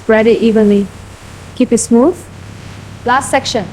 Spread it evenly. Keep it smooth. Last section.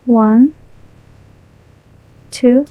One, two.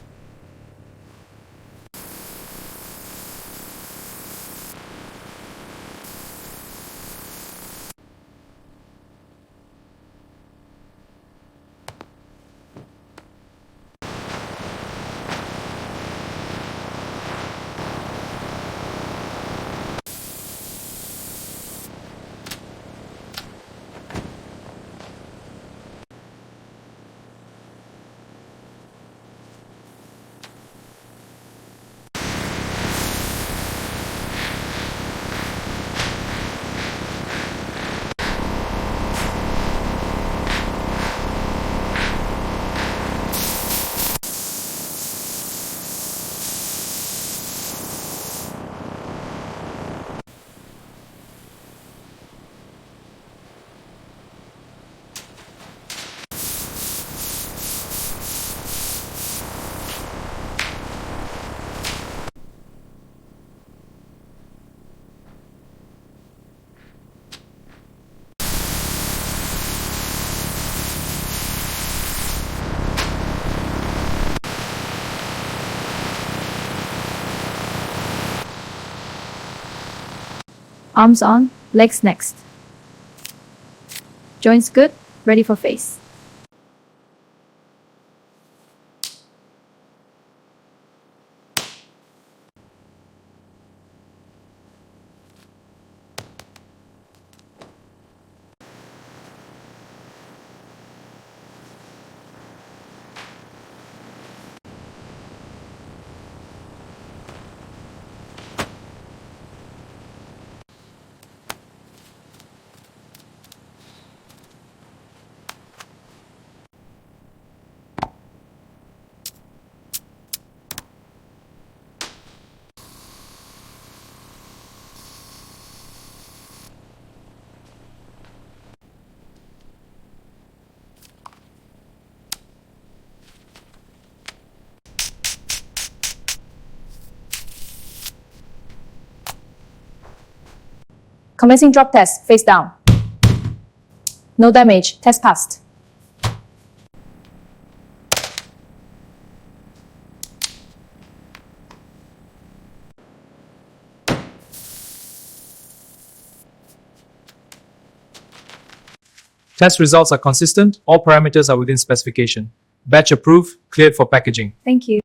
Arms on, legs next. Joints good, ready for face. Commencing drop test, face down. No damage, test passed. Test results are consistent. All parameters are within specification. Batch approved, cleared for packaging. Thank you.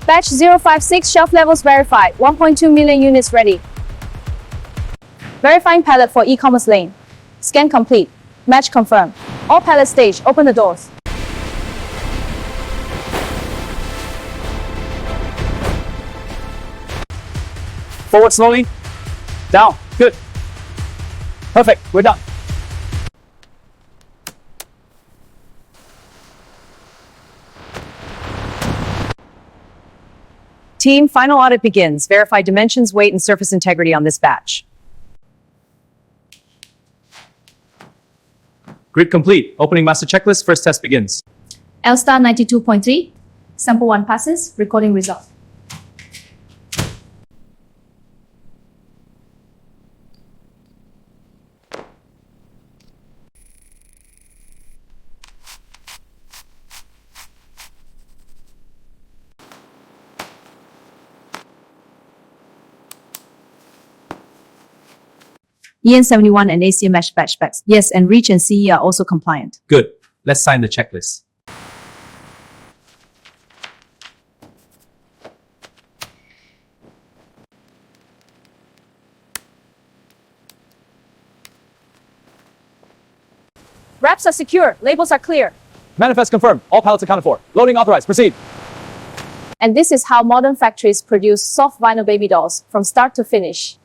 Batch 056 shelf levels verified. 1.2 million units ready. Verifying pallet for e-commerce lane. Scan complete. Match confirmed. All pallet stage. Open the doors. Forward slowly. Down. Good. Perfect. We're done. Team, final audit begins. Verify dimensions, weight, and surface integrity on this batch. Grid complete. Opening master checklist. First test begins. L star 92.3. Sample 1 passes. Recording result. EN71 and ACM mesh batch specs. Yes, and REACH and CE are also compliant. Good. Let's sign the checklist. Wraps are secure. Labels are clear. Manifest confirmed. All pallets accounted for. Loading authorized. Proceed. And this is how modern factories produce soft vinyl baby dolls from start to finish.